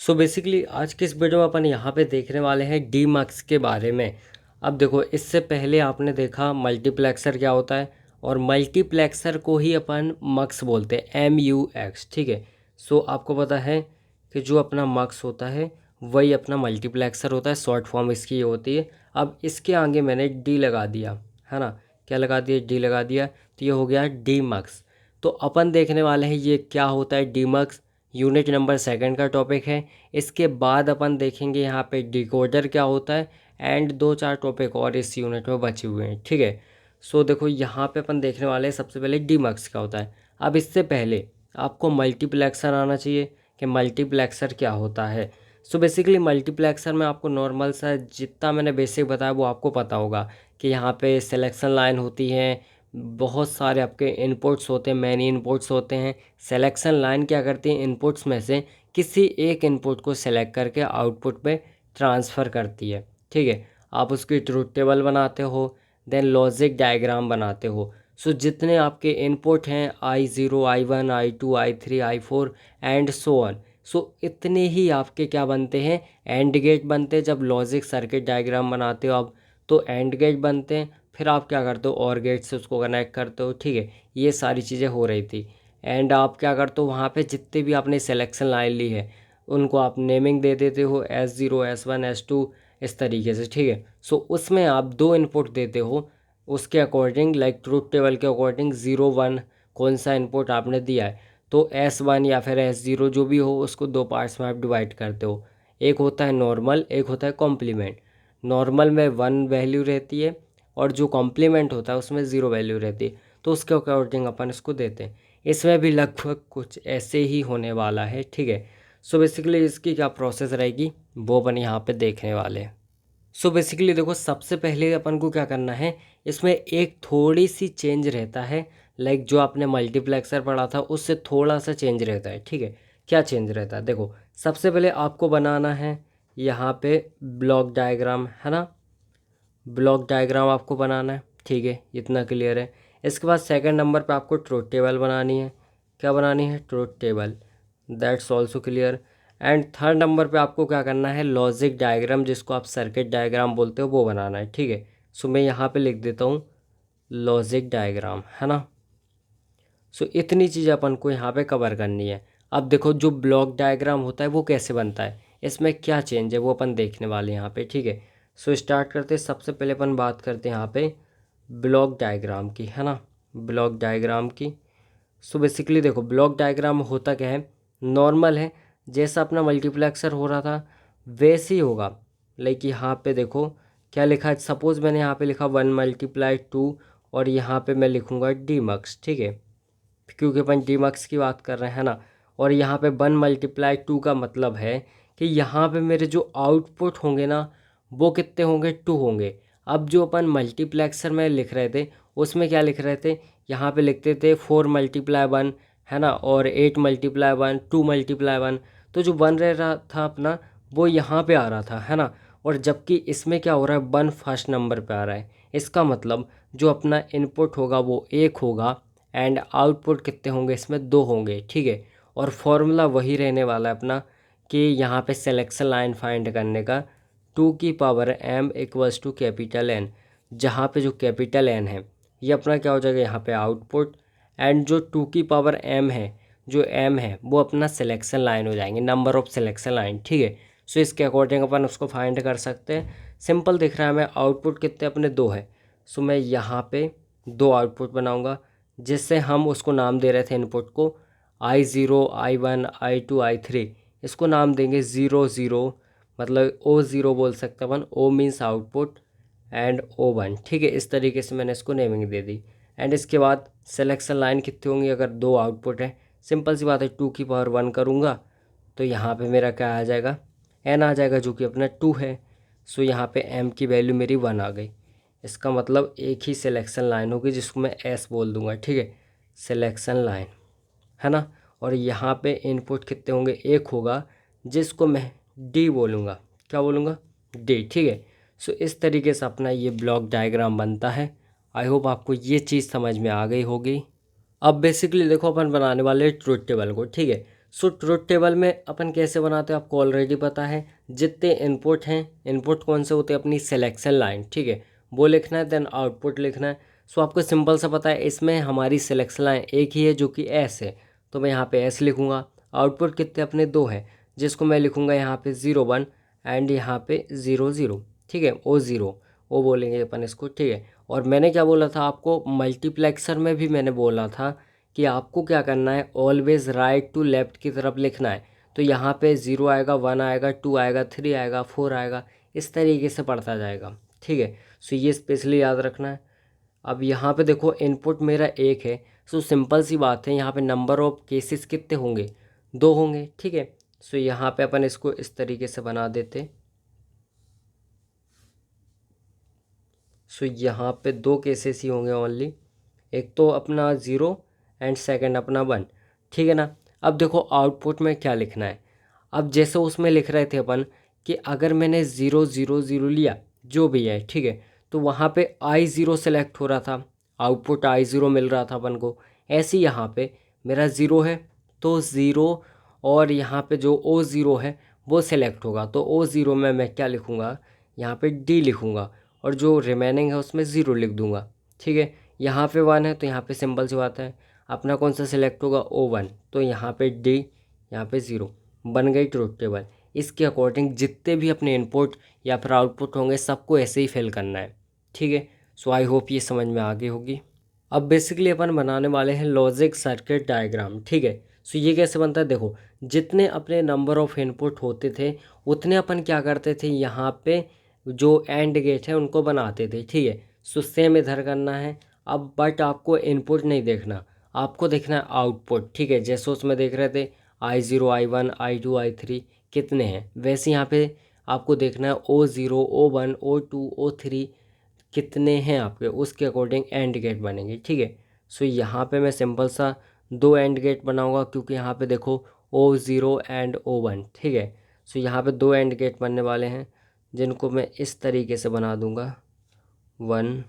So basically आज के इस वीडियो में अपन यहाँ पे देखने वाले हैं डी मक्स के बारे में। अब देखो, इससे पहले आपने देखा मल्टीप्लेक्सर क्या होता है, और मल्टीप्लेक्सर को ही अपन मक्स बोलते हैं, MUX, ठीक है। सो आपको पता है कि जो अपना मक्स होता है वही अपना मल्टीप्लेक्सर होता है, शॉर्ट फॉर्म इसकी ये होती है। अब इसके आगे मैंने डी लगा दिया, है ना, क्या लगा दिया, डी लगा दिया, तो ये हो गया डी मक्स। तो अपन देखने वाले हैं ये क्या होता है डी मक्स। यूनिट नंबर 2 का टॉपिक है। इसके बाद अपन देखेंगे यहाँ पे डिकोडर क्या होता है, एंड 2-4 टॉपिक और इस यूनिट में बचे हुए हैं, ठीक है। सो देखो, यहाँ पे अपन देखने वाले हैं सबसे पहले डीमक्स क्या होता है। अब इससे पहले आपको मल्टीप्लेक्सर आना चाहिए कि मल्टीप्लेक्सर क्या होता है। सो बेसिकली मल्टीप्लेक्सर में आपको नॉर्मल सा जितना मैंने बेसिक बताया वो आपको पता होगा कि यहाँ पे सिलेक्शन लाइन होती है, बहुत सारे आपके इनपुट्स होते हैं, मैनी इनपुट्स होते हैं। सिलेक्शन लाइन क्या करती है, इनपुट्स में से किसी एक इनपुट को सेलेक्ट करके आउटपुट में ट्रांसफ़र करती है, ठीक है। आप उसकी ट्रूथ टेबल बनाते हो, देन लॉजिक डायग्राम बनाते हो। सो जितने आपके इनपुट हैं I0, I1, I2, I3, I4 and so on, सो इतने ही आपके क्या बनते हैं, एंड गेट बनते हैं। जब लॉजिक सर्किट डायग्राम बनाते हो आप, तो एंड गेट बनते हैं। फिर आप क्या करते हो, और गेट से उसको कनेक्ट करते हो, ठीक है। ये सारी चीज़ें हो रही थी। एंड आप क्या करते हो, वहाँ पे जितने भी आपने सिलेक्शन लाइन ली है उनको आप नेमिंग दे देते हो, S0, S1, S2, इस तरीके से, ठीक है। सो उसमें आप 2 इनपुट देते हो, उसके अकॉर्डिंग, लाइक ट्रूथ टेबल के अकॉर्डिंग 0, 1 कौन सा इनपुट आपने दिया है, तो S1 या फिर S0 जो भी हो उसको 2 पार्ट्स में आप डिवाइड करते हो। एक होता है नॉर्मल, एक होता है कॉम्प्लीमेंट। नॉर्मल में 1 वैल्यू रहती है, और जो कॉम्प्लीमेंट होता है उसमें 0 वैल्यू रहती है, तो उसके अकॉर्डिंग अपन इसको देते हैं। इसमें भी लगभग कुछ ऐसे ही होने वाला है, ठीक है। सो बेसिकली इसकी क्या प्रोसेस रहेगी वो अपन यहाँ पे देखने वाले हैं। सो बेसिकली देखो, सबसे पहले अपन को क्या करना है, इसमें एक थोड़ी सी चेंज रहता है, लाइक जो आपने मल्टीप्लेक्सर पढ़ा था उससे थोड़ा सा चेंज रहता है, ठीक है। क्या चेंज रहता है, देखो सबसे पहले आपको बनाना है यहाँ पे ब्लॉक डायग्राम, है ना। ब्लॉक डायग्राम आपको बनाना है, ठीक है, इतना क्लियर है। इसके बाद सेकंड नंबर पे आपको ट्रूथ टेबल बनानी है। क्या बनानी है, truth table, that's also clear. And third number पे आपको क्या करना है, लॉजिक डायग्राम, जिसको आप सर्किट डायग्राम बोलते हो, वो बनाना है, ठीक है। सो मैं यहाँ पे लिख देता हूँ लॉजिक डायग्राम, है ना। सो इतनी चीज़ें अपन को यहाँ पे कवर करनी है। अब देखो, जो ब्लॉक डायग्राम होता है वो कैसे बनता है, इसमें क्या चेंज है वो अपन देखने वाले हैं यहाँ पे, ठीक है। सो स्टार्ट करते हैं। सबसे पहले अपन बात करते हैं यहाँ पे ब्लॉक डायग्राम की, है ना, ब्लॉक डायग्राम की। सो बेसिकली देखो, ब्लॉक डायग्राम होता क्या है, नॉर्मल है, जैसा अपना मल्टीप्लेक्सर हो रहा था वैसे ही होगा। लाइक यहाँ पे देखो क्या लिखा है, सपोज़ मैंने यहाँ पे लिखा 1 × 2, और यहाँ पे मैं लिखूँगा डीमक्स, ठीक है, क्योंकि अपन डीमक्स की बात कर रहे हैं ना। और यहाँ पे 1 × 2 का मतलब है कि यहाँ पे मेरे जो आउटपुट होंगे ना वो कितने होंगे, 2 होंगे। अब जो अपन मल्टीप्लेक्सर में लिख रहे थे उसमें क्या लिख रहे थे, यहाँ पे लिखते थे 4 × 1, है ना, और 8 × 1, 2 × 1। तो जो 1 रह रहा था अपना वो यहाँ पे आ रहा था, है ना। और जबकि इसमें क्या हो रहा है, 1 फर्स्ट नंबर पे आ रहा है। इसका मतलब जो अपना इनपुट होगा वो 1 होगा, एंड आउटपुट कितने होंगे, इसमें 2 होंगे, ठीक है। और फॉर्मूला वही रहने वाला है अपना कि यहाँ पे सिलेक्शन लाइन फाइंड करने का, 2m = कैपिटल N, जहाँ पे जो कैपिटल N है ये अपना क्या हो जाएगा यहाँ पे आउटपुट, एंड जो 2m है, जो m है वो अपना सिलेक्शन लाइन हो जाएंगे, नंबर ऑफ सिलेक्शन लाइन, ठीक है। सो इसके अकॉर्डिंग अपन उसको फाइंड कर सकते हैं। सिंपल दिख रहा है हमें, आउटपुट कितने अपने 2 है। सो मैं यहाँ पे 2 आउटपुट बनाऊँगा, जिससे हम उसको नाम दे रहे थे इनपुट को I0, I1, I2, I3, इसको नाम देंगे 0, 0, मतलब O0 बोल सकते हैं अपन, O means output and O1, ठीक है। इस तरीके से मैंने इसको नेमिंग दे दी। एंड इसके बाद सिलेक्शन लाइन कितनी होंगी, अगर 2 आउटपुट है, सिंपल सी बात है, 2 की पावर 1 करूँगा तो यहाँ पे मेरा क्या आ जाएगा, N आ जाएगा, जो कि अपना 2 है। सो यहाँ पे M की वैल्यू मेरी 1 आ गई। इसका मतलब एक ही सिलेक्शन लाइन होगी जिसको मैं S बोल दूंगा, ठीक है, सिलेक्शन लाइन, है ना। और यहाँ पे इनपुट कितने होंगे, 1 होगा, जिसको मैं D बोलूँगा। क्या बोलूँगा, D, ठीक है। सो इस तरीके से अपना ये ब्लॉक डायग्राम बनता है। आई होप आपको ये चीज़ समझ में आ गई होगी। अब बेसिकली देखो, अपन बनाने वाले ट्रूथ टेबल को, ठीक है। सो ट्रुथ टेबल में अपन कैसे बनाते हैं आपको ऑलरेडी पता है। जितने इनपुट हैं, इनपुट कौन से होते हैं, अपनी सिलेक्शन लाइन, ठीक है, वो लिखना है, देन आउटपुट लिखना है। सो आपको सिंपल सा पता है, इसमें हमारी सिलेक्शन लाइन एक ही है जो कि एस है, तो मैं यहाँ पे एस लिखूँगा। आउटपुट कितने अपने दो हैं, जिसको मैं लिखूँगा यहाँ पे 0 1 एंड यहाँ पे 0 0, ठीक है, ओ 0 वो बोलेंगे अपन इसको, ठीक है। और मैंने क्या बोला था आपको, मल्टीप्लेक्सर में भी मैंने बोला था कि आपको क्या करना है, ऑलवेज राइट टू लेफ्ट की तरफ लिखना है। तो यहाँ पे 0 आएगा, 1 आएगा, 2 आएगा, 3 आएगा, 4 आएगा, इस तरीके से पढ़ता जाएगा, ठीक है। सो ये स्पेशली याद रखना है। अब यहाँ पे देखो इनपुट मेरा एक है, सो सिंपल सी बात है, यहाँ पे नंबर ऑफ केसेस कितने होंगे, दो होंगे, ठीक है। सो यहाँ पे अपन इसको इस तरीके से बना देते। सो यहाँ पे दो केसेस ही होंगे ओनली, एक तो अपना 0 एंड सेकंड अपना 1, ठीक है ना। अब देखो आउटपुट में क्या लिखना है। अब जैसे उसमें लिख रहे थे अपन कि अगर मैंने 0 0 0 लिया, जो भी है, ठीक है, तो वहाँ पे I0 सेलेक्ट हो रहा था, आउटपुट I0 मिल रहा था अपन को। ऐसे ही यहाँ पे मेरा 0 है तो 0, और यहाँ पे जो O0 है वो सिलेक्ट होगा, तो O0 में मैं क्या लिखूँगा, यहाँ पे D लिखूँगा, और जो रिमेनिंग है उसमें 0 लिख दूँगा, ठीक है। यहाँ पे 1 है तो यहाँ पे सिंपल सी बात है, अपना कौन सा सिलेक्ट होगा, O1, तो यहाँ पे D, यहाँ पे 0, बन गई ट्रुथ टेबल। इसके अकॉर्डिंग जितने भी अपने इनपुट या फिर आउटपुट होंगे सबको ऐसे ही फिल करना है, ठीक है। सो आई होप ये समझ में आ गई होगी। अब बेसिकली अपन बनाने वाले हैं लॉजिक सर्किट डायग्राम, ठीक है। सो ये कैसे बनता है, देखो जितने अपने नंबर ऑफ इनपुट होते थे उतने अपन क्या करते थे, यहाँ पे जो एंड गेट है उनको बनाते थे, ठीक है। सो सेम इधर करना है। अब बट आपको इनपुट नहीं देखना, आपको देखना है आउटपुट, ठीक है। जैसे उसमें देख रहे थे I0 I1 I2 I3 कितने हैं, वैसे यहाँ पे आपको देखना है O0 O1 O2 O3 कितने हैं आपके, उसके अकॉर्डिंग एंड गेट बनेंगे, ठीक है। सो यहाँ पे मैं सिंपल सा दो एंड गेट बनाऊँगा, क्योंकि यहाँ पे देखो O0 एंड O1, ठीक है। सो यहाँ पे दो एंड गेट बनने वाले हैं, जिनको मैं इस तरीके से बना दूँगा 1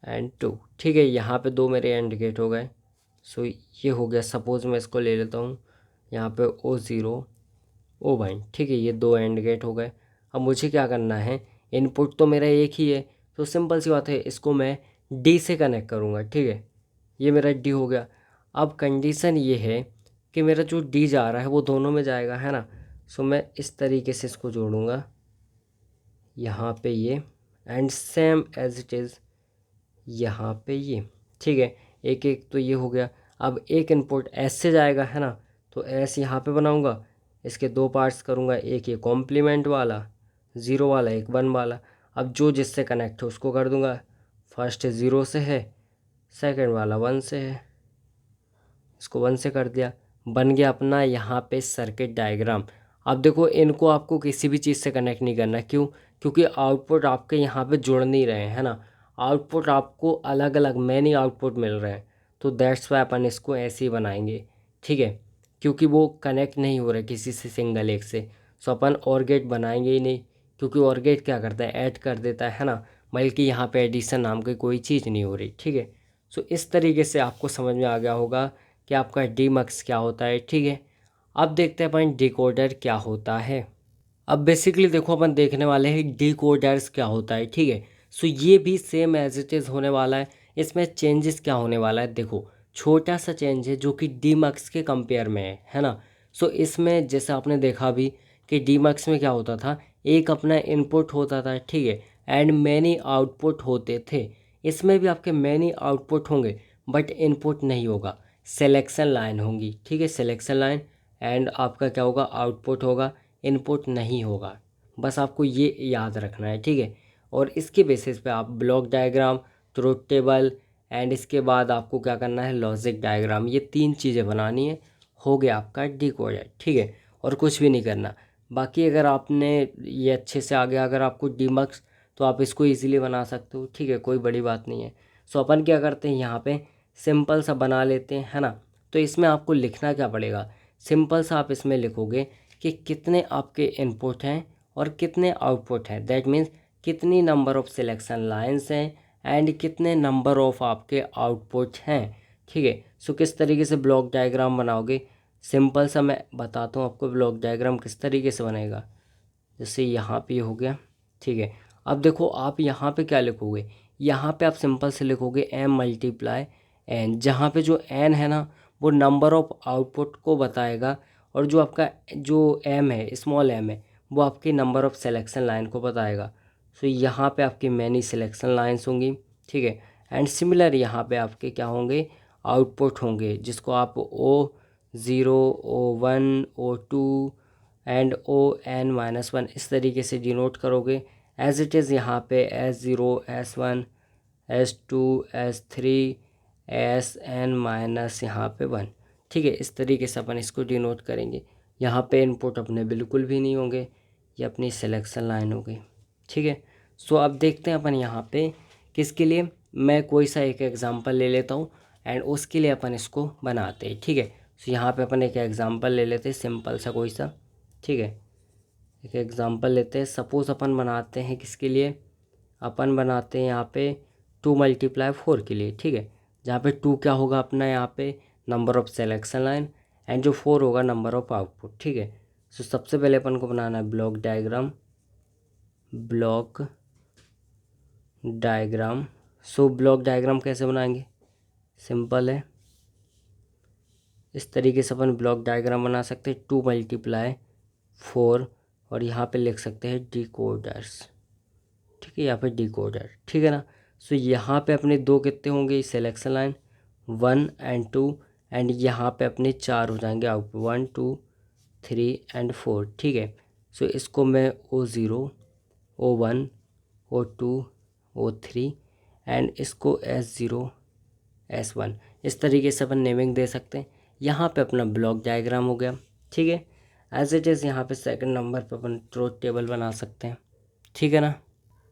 एंड 2, ठीक है। यहाँ पे दो मेरे एंड गेट हो गए। सो ये हो गया, सपोज़ मैं इसको ले लेता हूँ, यहाँ पे O0 O1, ठीक है, ये दो एंड गेट हो गए। अब मुझे क्या करना है, इनपुट तो मेरा एक ही है, तो सिंपल सी बात है, इसको मैं D से कनेक्ट करूँगा, ठीक है। ये मेरा D हो गया। अब कंडीशन ये है कि मेरा जो D जा रहा है वो दोनों में जाएगा, है ना। सो मैं इस तरीके से इसको जोड़ूँगा यहाँ पे ये, and same as it is यहाँ पे ये, ठीक है। एक एक तो ये हो गया। अब एक इनपुट एस से जाएगा, है ना, तो एस यहाँ पे बनाऊँगा, इसके दो पार्ट्स करूँगा, एक ये कॉम्प्लीमेंट वाला 0 वाला, एक 1 वाला। अब जो जिससे कनेक्ट है उसको कर दूँगा, फर्स्ट 0 से है, सेकंड वाला 1 से है, इसको 1 से कर दिया, बन गया अपना यहाँ पे सर्किट डायग्राम। अब देखो इनको आपको किसी भी चीज़ से कनेक्ट नहीं करना, क्यों, क्योंकि आउटपुट आपके यहाँ पे जुड़ नहीं रहे हैं, है ना। आउटपुट आपको अलग अलग मैनी आउटपुट मिल रहे हैं, तो दैट्स वाई अपन इसको ऐसे ही बनाएंगे, ठीक है, क्योंकि वो कनेक्ट नहीं हो रहे किसी से सिंगल एक से। सो अपन और गेट बनाएंगे ही नहीं, क्योंकि और गेट क्या करता है, ऐड कर देता है ना, बल्कि यहाँ पे एडिशन नाम की कोई चीज़ नहीं हो रही, ठीक है। सो इस तरीके से आपको समझ में आ गया होगा कि आपका डीमक्स क्या होता है, ठीक है। अब देखते हैं अपन डिकोडर क्या होता है। अब बेसिकली देखो अपन देखने वाले हैं डिकोडर्स क्या होता है, ठीक है। सो ये भी सेम एज इट इज़ होने वाला है। इसमें चेंजेस क्या होने वाला है, देखो छोटा सा चेंज है जो कि डीमक्स के कंपेयर में है ना। सो इसमें जैसे आपने देखा भी कि डीमक्स में क्या होता था, एक अपना इनपुट होता था, ठीक है, एंड मैनी आउटपुट होते थे। इसमें भी आपके मैनी आउटपुट होंगे बट इनपुट नहीं होगा, सिलेक्शन लाइन होंगी, ठीक है, सिलेक्शन लाइन, एंड आपका क्या होगा, आउटपुट होगा, इनपुट नहीं होगा। बस आपको ये याद रखना है, ठीक है। और इसके बेसिस पे आप block diagram, truth table, and इसके बाद आपको क्या करना है, लॉजिक डायग्राम, ये तीन चीज़ें बनानी है, हो गया आपका डिकोडर, ठीक है। और कुछ भी नहीं करना। बाकी अगर आपने ये अच्छे से आ गया, अगर आपको डीमक्स, तो आप इसको इजीली बना सकते हो, ठीक है, कोई बड़ी बात नहीं है। सो अपन क्या करते हैं, यहाँ पे सिंपल सा बना लेते हैं, है ना। तो इसमें आपको लिखना क्या पड़ेगा, सिंपल सा आप इसमें लिखोगे कि कितने आपके इनपुट हैं और कितने आउटपुट हैं, दैट मीन्स कितनी नंबर ऑफ़ सिलेक्शन लाइंस हैं एंड कितने नंबर ऑफ़ आपके आउटपुट हैं, ठीक है। सो किस तरीके से ब्लॉक डायग्राम बनाओगे, सिंपल सा मैं बताता हूँ आपको ब्लॉक डायग्राम किस तरीके से बनेगा। जैसे यहाँ पे हो गया, ठीक है। अब देखो आप यहाँ पे क्या लिखोगे, यहाँ पे आप सिंपल से लिखोगे m मल्टीप्लाई n, जहाँ पे जो n है ना वो नंबर ऑफ आउटपुट को बताएगा, और जो आपका जो m है, स्मॉल m है, वो आपकी नंबर ऑफ सिलेक्शन लाइन को बताएगा। सो यहाँ पे आपकी मैनी सिलेक्शन लाइन्स होंगी, ठीक है। एंड सिमिलर यहाँ पे आपके क्या होंगे, आउटपुट होंगे, जिसको आप O0, O1, O2 and ON-1 इस तरीके से डिनोट करोगे। एज इट इज़ यहाँ पे S0, S1, S2, S3, SN- यहाँ पे 1, ठीक है। इस तरीके से अपन इसको डिनोट करेंगे। यहाँ पे इनपुट अपने बिल्कुल भी नहीं होंगे, ये अपनी सिलेक्शन लाइन हो गई, ठीक है। सो अब देखते हैं अपन यहाँ पे किसके लिए, मैं कोई सा एक एग्जांपल ले लेता हूँ एंड उसके लिए अपन इसको बनाते हैं, ठीक है। सो यहाँ पे अपन एक एग्जांपल ले लेते हैं, सिंपल सा कोई सा, ठीक है। एक एग्जांपल लेते हैं, सपोज़ अपन बनाते हैं किसके लिए, अपन बनाते हैं यहाँ पे 2 × 4 के लिए, ठीक है। जहाँ पे 2 क्या होगा अपना यहाँ पे number of selection line, and जो 4 होगा नंबर ऑफ आउटपुट, ठीक है। सो सबसे पहले अपन को बनाना है block diagram, block diagram. So block diagram कैसे बनाएंगे, सिंपल है, इस तरीके से अपन ब्लॉक डायग्राम बना सकते हैं, 2 × 4, और यहाँ पे लिख सकते हैं डिकोडर्स, ठीक है, यहाँ पे डिकोडर, ठीक है ना। सो यहाँ पे अपने 2 कितने होंगे सिलेक्शन लाइन, 1 एंड 2, एंड यहाँ पे अपने 4 हो जाएंगे आउटपुट, 1, 2, 3 एंड 4, ठीक है। सो इसको मैं O0, O1, O2, O3 and इसको S0, S1 इस तरीके से अपन नेमिंग दे सकते हैं। यहाँ पे अपना ब्लॉक डायग्राम हो गया, ठीक है। एज इट इज़ यहाँ पे सेकंड नंबर पे अपन ट्रूथ टेबल बना सकते हैं, ठीक है ना।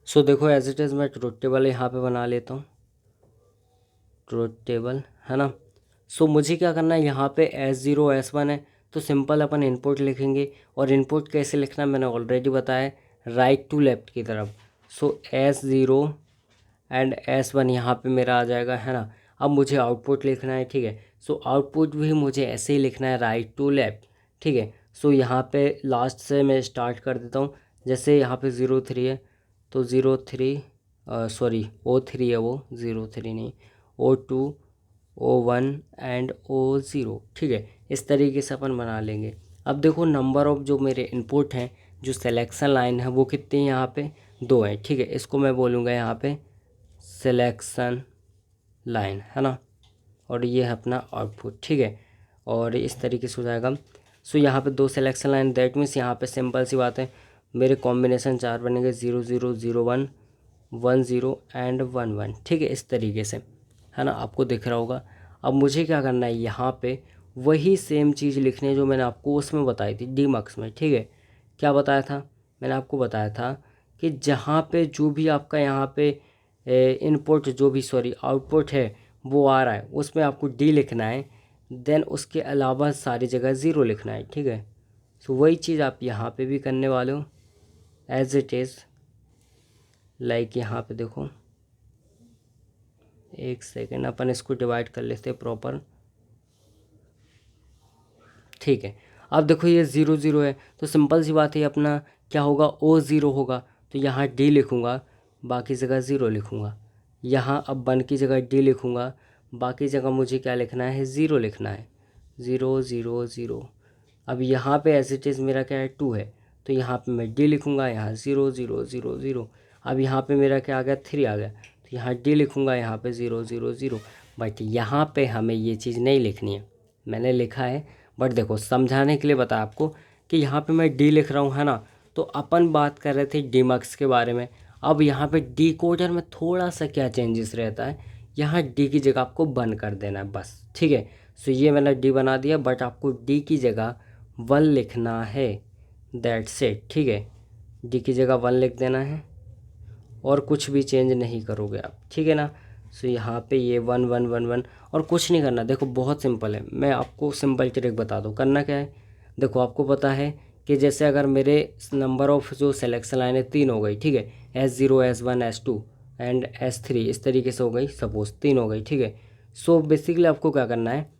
सो देखो एज इट इज़ मैं ट्रूथ टेबल यहाँ पे बना लेता हूँ, ट्रूथ टेबल, है ना। सो मुझे क्या करना है, यहाँ पे S0, S1 है, तो सिंपल अपन इनपुट लिखेंगे, और इनपुट कैसे लिखना मैंने ऑलरेडी बताया, राइट टू लेफ्ट की तरफ। सो S0 एंड S1 यहाँ पे मेरा आ जाएगा, है ना। अब मुझे आउटपुट लिखना है, ठीक है। सो आउटपुट भी मुझे ऐसे ही लिखना है, राइट टू लेफ्ट, ठीक है। सो यहाँ पे लास्ट से मैं स्टार्ट कर देता हूँ। जैसे यहाँ पे 03 है तो 03, सॉरी O3 है, वो 03 नहीं, O2, O1 एंड O0, ठीक है। इस तरीके से अपन बना लेंगे। अब देखो नंबर ऑफ जो मेरे इनपुट हैं, जो सिलेक्शन लाइन है वो कितनी है, यहाँ पे 2 है, ठीक है। इसको मैं बोलूँगा यहाँ पे सिलेक्शन लाइन, है ना, और ये है अपना आउटपुट, ठीक है। और इस तरीके से हो जाएगा। सो यहाँ पे 2 सिलेक्शन लाइन, दैट मीन्स यहाँ पे सिंपल सी बात है, मेरे कॉम्बिनेशन 4 बनेंगे, 0 0 0 1 1 0 एंड 1 1, ठीक है। इस तरीके से, है ना, आपको दिख रहा होगा। अब मुझे क्या करना है, यहाँ पे वही सेम चीज़ लिखनी है जो मैंने आपको उसमें बताई थी डीमक्स में, ठीक है। क्या बताया था, मैंने आपको बताया था कि जहाँ पे जो भी आपका यहाँ पे इनपुट, जो भी सॉरी आउटपुट है वो आ रहा है, उसमें आपको डी लिखना है, देन उसके अलावा सारी जगह ज़ीरो लिखना है, ठीक है। सो वही चीज़ आप यहाँ पे भी करने वाले हो, एज इट इज़ लाइक यहाँ पे देखो, एक सेकेंड, अपन इसको डिवाइड कर लेते हैं प्रॉपर, ठीक है। अब देखो ये 0 0 है, तो सिंपल सी बात है, अपना क्या होगा, O0 होगा, तो यहाँ डी लिखूँगा, बाकी जगह ज़ीरो लिखूँगा। यहाँ अब 1 की जगह डी लिखूँगा, बाकी जगह मुझे क्या लिखना है, 0 लिखना है, 0 0 0। अब यहाँ पे एज इट इज़ मेरा क्या है, 2 है, तो यहाँ पे मैं डी लिखूँगा, यहाँ 0 0 0 0। अब यहाँ पे मेरा क्या आ गया, 3 आ गया, तो यहाँ डी लिखूँगा, यहाँ पे 0 0 0। बट यहाँ पे हमें ये चीज़ नहीं लिखनी है, मैंने लिखा है, बट देखो समझाने के लिए बता आपको कि यहाँ पे मैं डी लिख रहा हूँ, है ना। तो अपन बात कर रहे थे डीमक्स के बारे में। अब यहाँ पे डिकोडर में थोड़ा सा क्या चेंजेस रहता है, यहाँ डी की जगह आपको बंद कर देना है बस, ठीक है। सो ये मैंने डी बना दिया, बट आपको डी की जगह 1 लिखना है, दैट्स इट, ठीक है। डी की जगह 1 लिख देना है, और कुछ भी चेंज नहीं करोगे आप, ठीक है ना। सो यहाँ पे ये 1 1 1 1, और कुछ नहीं करना। देखो बहुत सिंपल है, मैं आपको सिंपल ट्रिक बता दूँ, करना क्या है। देखो आपको पता है कि जैसे अगर मेरे नंबर ऑफ जो सिलेक्शन लाइन है 3 हो गई, ठीक है, S0 S1 S2 and S3 इस तरीके से हो गई, सपोज 3 हो गई, ठीक है। सो बेसिकली आपको क्या करना है,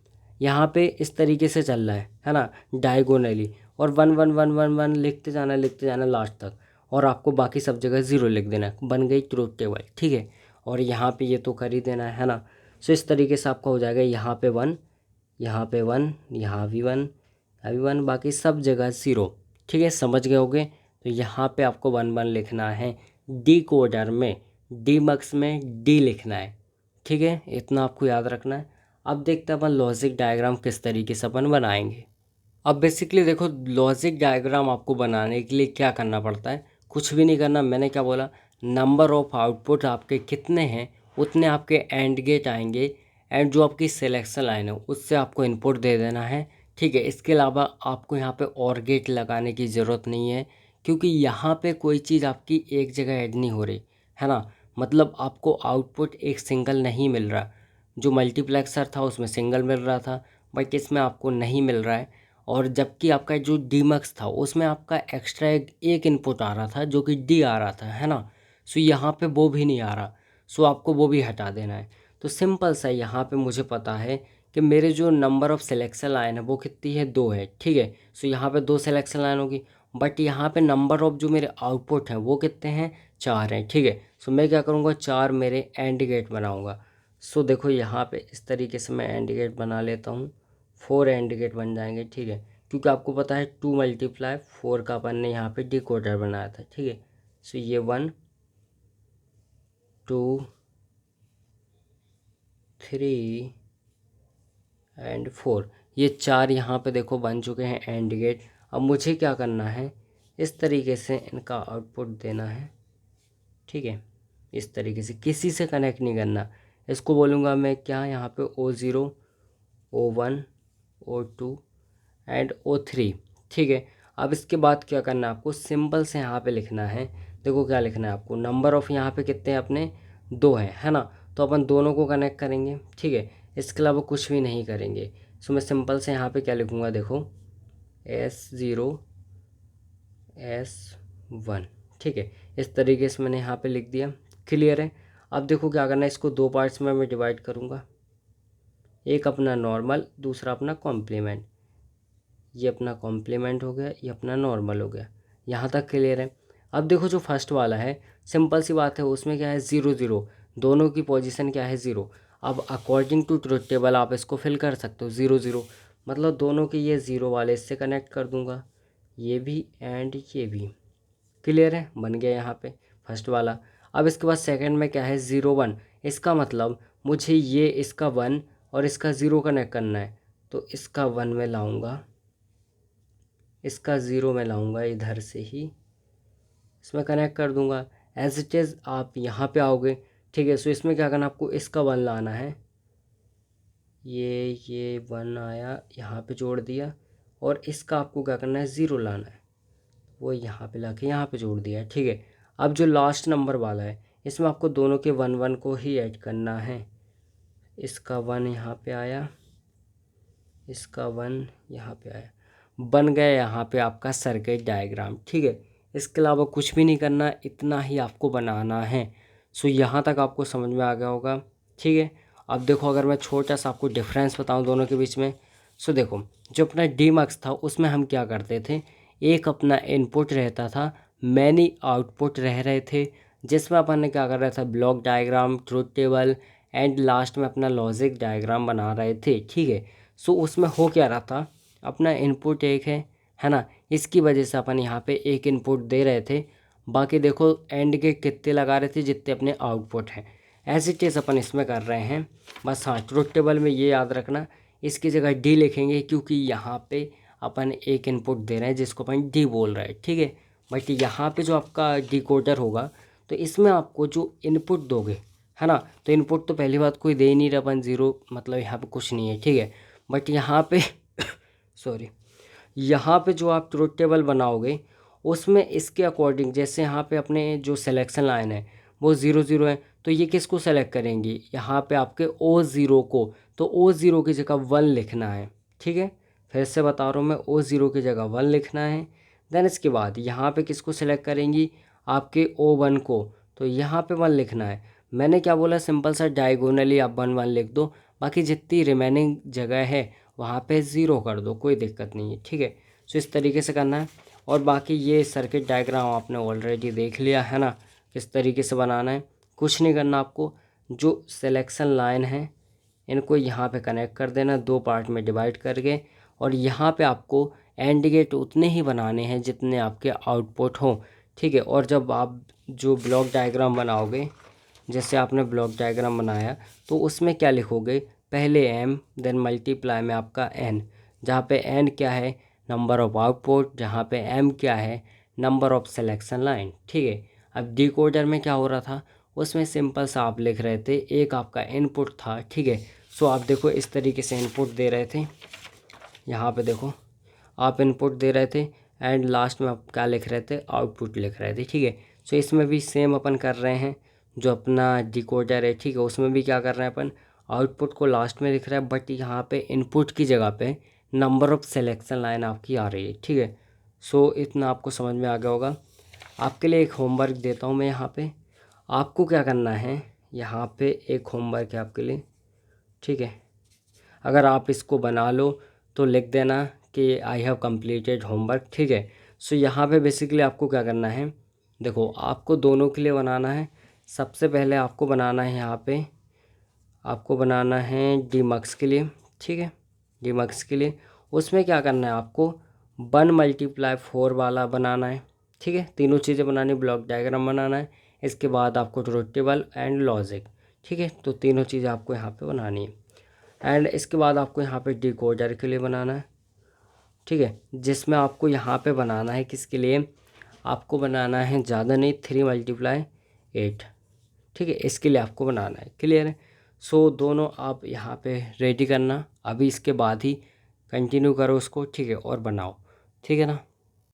यहाँ पे इस तरीके से चल रहा है ना, डायगोनली, और 1 1 1 1 1 लिखते जाना लास्ट तक, और आपको बाकी सब जगह 0 लिख देना है, बन गई ट्रूथ टेबल, ठीक है। और यहाँ पे ये तो कर ही देना है ना। सो इस तरीके से आपका हो जाएगा, यहाँ पे 1, यहाँ पे 1, यहाँ भी 1, यहाँ भी 1, बाकी सब जगह 0, ठीक है, समझ गए होगे। तो यहाँ पे आपको 1 1 लिखना है, डी कोडर में, डी मक्स में डी लिखना है, ठीक है, इतना आपको याद रखना है। अब देखते हैं अपन लॉजिक डायग्राम किस तरीके से अपन बनाएंगे। अब बेसिकली देखो, लॉजिक डायग्राम आपको बनाने के लिए क्या करना पड़ता है, कुछ भी नहीं करना। मैंने क्या बोला, नंबर ऑफ आउटपुट आपके कितने हैं उतने आपके एंड गेट आएंगे, एंड जो आपकी सिलेक्शन लाइन है उससे आपको इनपुट दे देना है, ठीक है। इसके अलावा आपको यहाँ पे और गेट लगाने की ज़रूरत नहीं है, क्योंकि यहाँ पे कोई चीज़ आपकी एक जगह ऐड नहीं हो रही है ना। मतलब आपको आउटपुट एक सिंगल नहीं मिल रहा, जो मल्टीप्लेक्सर था उसमें सिंगल मिल रहा था, बट इसमें आपको नहीं मिल रहा है। और जबकि आपका जो डीमक्स था उसमें आपका एक्स्ट्रा एक इनपुट आ रहा था जो कि डी आ रहा था, है ना। सो यहाँ पे वो भी नहीं आ रहा, सो आपको वो भी हटा देना है। तो सिंपल सा यहाँ पे मुझे पता है कि मेरे जो नंबर ऑफ़ सिलेक्शन लाइन है वो कितनी है, 2 है, ठीक है। सो यहाँ पे 2 सिलेक्शन लाइन होगी, बट यहाँ पे नंबर ऑफ़ जो मेरे आउटपुट हैं वो कितने हैं, 4 हैं, ठीक है। सो मैं क्या करूँगा, 4 मेरे एंड गेट बनाऊँगा। सो देखो यहाँ पे इस तरीके से मैं एंड गेट बना लेता हूँ, 4 एंड गेट बन जाएंगे, ठीक है। क्योंकि आपको पता है 2 × 4 का अपन ने यहाँ पे डिकोडर बनाया था, ठीक है। सो ये 1 2 3 एंड 4, ये 4 यहाँ पे देखो बन चुके हैं एंड गेट। अब मुझे क्या करना है, इस तरीके से इनका आउटपुट देना है, ठीक है। इस तरीके से किसी से कनेक्ट नहीं करना, इसको बोलूँगा मैं क्या, यहाँ पे O0 O1 O2 and O3, ठीक है। अब इसके बाद क्या करना है आपको, सिंपल से यहाँ पे लिखना है, देखो क्या लिखना है आपको, नंबर ऑफ़ यहाँ पे कितने हैं अपने, 2 है ना। तो अपन दोनों को कनेक्ट करेंगे, ठीक है, इसके अलावा कुछ भी नहीं करेंगे। सो मैं सिंपल से यहाँ पे क्या लिखूँगा, देखो S0 S1, ठीक है। इस तरीके से मैंने यहाँ पे लिख दिया, क्लियर है। अब देखो क्या करना है, इसको 2 पार्ट्स में मैं डिवाइड करूँगा, एक अपना नॉर्मल, दूसरा अपना कॉम्प्लीमेंट। ये अपना कॉम्प्लीमेंट हो गया, ये अपना नॉर्मल हो गया, यहाँ तक क्लियर है। अब देखो जो फर्स्ट वाला है, सिंपल सी बात है, उसमें क्या है 0 0, दोनों की पोजीशन क्या है 0। अब अकॉर्डिंग टू ट्रुथ टेबल आप इसको फिल कर सकते हो 0 0, मतलब दोनों के ये 0 वाले इससे कनेक्ट कर दूंगा, ये भी एंड ये भी, क्लियर है, बन गया यहाँ पे फर्स्ट वाला। अब इसके बाद सेकंड में क्या है 0 1, इसका मतलब मुझे ये इसका 1 और इसका 0 कनेक्ट करना है, तो इसका 1 में लाऊंगा, इसका 0 में लाऊंगा, इधर से ही इसमें कनेक्ट कर दूंगा। एज इट इज़ आप यहाँ पे आओगे, ठीक है। सो इसमें क्या करना आपको, इसका 1 लाना है, ये 1 आया, यहाँ पे जोड़ दिया, और इसका आपको क्या करना है 0 लाना है, वो यहाँ पे लाके यहाँ पे जोड़ दिया है, ठीक है। अब जो लास्ट नंबर वाला है, इसमें आपको दोनों के 1 1 को ही ऐड करना है, इसका 1 यहाँ पे आया, इसका 1 यहाँ पे आया, बन गया यहाँ पे आपका सर्किट डायग्राम, ठीक है। इसके अलावा कुछ भी नहीं करना, इतना ही आपको बनाना है। सो यहाँ तक आपको समझ में आ गया होगा, ठीक है। अब देखो अगर मैं छोटा सा आपको डिफरेंस बताऊँ दोनों के बीच में, सो देखो जो अपना डीमक्स था उसमें हम क्या करते थे, एक अपना इनपुट रहता था, मैनी आउटपुट रह रहे थे, जिसमें अपन ने क्या कर रहा था, block diagram, truth table, and last में अपना लॉजिक डायग्राम बना रहे थे, ठीक है। सो उसमें हो क्या रहा था, अपना इनपुट एक है ना, इसकी वजह से अपन यहाँ पे एक इनपुट दे रहे थे, बाकी देखो एंड गेट कितने लगा रहे थे जितने अपने आउटपुट हैं, एज इट इज़ अपन इसमें कर रहे हैं बस। हाँ, ट्रुथ टेबल में ये याद रखना, इसकी जगह डी लिखेंगे, क्योंकि यहाँ पे अपन एक इनपुट दे रहे हैं जिसको अपन डी बोल रहे हैं, ठीक है। बट यहाँ पे जो आपका डिकोडर होगा, तो इसमें आपको जो इनपुट दोगे, है ना, तो इनपुट तो पहली बात कोई दे ही नहीं रहा, अपन 0, मतलब यहाँ पे कुछ नहीं है, ठीक है। बट यहाँ पे सॉरी, यहाँ पे जो आप ट्रुथ टेबल बनाओगे उसमें इसके अकॉर्डिंग, जैसे यहाँ पे अपने जो सिलेक्शन लाइन है वो 0 0 है, तो ये किसको सेलेक्ट करेंगी, यहाँ पे आपके O0 को, तो O0 की जगह 1 लिखना है, ठीक है। फिर से बता रहा हूँ मैं, O0 की जगह 1 लिखना है। देन इसके बाद यहाँ पे किसको सेलेक्ट करेंगी, आपके O1 को, तो यहाँ पे 1 लिखना है। मैंने क्या बोला, सिंपल सा डायगोनली आप 1 1 लिख दो, बाकी जितनी रिमेनिंग जगह है वहाँ पे 0 कर दो, कोई दिक्कत नहीं है, ठीक है। सो इस तरीके से करना है। और बाकी ये सर्किट डायग्राम आपने ऑलरेडी देख लिया है ना, किस तरीके से बनाना है। कुछ नहीं करना आपको, जो सिलेक्शन लाइन है इनको यहाँ पे कनेक्ट कर देना 2 पार्ट में डिवाइड करके, और यहाँ पे आपको एंड गेट उतने ही बनाने हैं जितने आपके आउटपुट हों, ठीक है। और जब आप जो ब्लॉक डायग्राम बनाओगे, जैसे आपने ब्लॉक डायग्राम बनाया, तो उसमें क्या लिखोगे, पहले m देन मल्टीप्लाई में आपका n, जहाँ पे n क्या है, नंबर ऑफ आउटपुट, जहाँ पे m क्या है, नंबर ऑफ सिलेक्शन लाइन, ठीक है। अब डिकोडर में क्या हो रहा था, उसमें सिंपल सा आप लिख रहे थे, एक आपका इनपुट था, ठीक है। सो आप देखो इस तरीके से इनपुट दे रहे थे, यहाँ पे देखो आप इनपुट दे रहे थे, एंड लास्ट में आप क्या लिख रहे थे, आउटपुट लिख रहे थे, ठीक है। सो इसमें भी सेम अपन कर रहे हैं, जो अपना डिकोडर है, ठीक है, उसमें भी क्या कर रहे हैं अपन, आउटपुट को लास्ट में लिख रहे हैं, बट यहाँ पे इनपुट की जगह पे नंबर ऑफ सिलेक्शन लाइन आपकी आ रही है, ठीक है। सो इतना आपको समझ में आ गया होगा। आपके लिए एक होमवर्क देता हूँ मैं यहाँ पे, आपको क्या करना है, यहाँ पे एक होमवर्क है आपके लिए, ठीक है। अगर आप इसको बना लो तो लिख देना कि आई हैव कंप्लीटेड होमवर्क, ठीक है। सो यहाँ पे बेसिकली आपको क्या करना है, देखो आपको दोनों के लिए बनाना है। सबसे पहले आपको बनाना है, यहाँ पे आपको बनाना है डीमक्स के लिए, ठीक है, डीमक्स के लिए। उसमें क्या करना है आपको, 1 × 4 वाला बनाना है, ठीक है। तीनों चीज़ें बनानी, ब्लॉक डायग्राम बनाना है, इसके बाद आपको ट्रुथ टेबल एंड लॉजिक, ठीक है। तो तीनों चीज़ें आपको यहाँ पे बनानी है। एंड इसके बाद आपको यहाँ पे डिकोडर के लिए बनाना है, ठीक है, जिसमें आपको यहाँ पे बनाना है, किसके लिए, आपको बनाना है ज़्यादा नहीं, 3 × 8, ठीक है, इसके लिए आपको बनाना है, क्लियर है। सो दोनों आप यहाँ पे रेडी करना, अभी इसके बाद ही कंटिन्यू करो उसको, ठीक है, और बनाओ, ठीक है ना।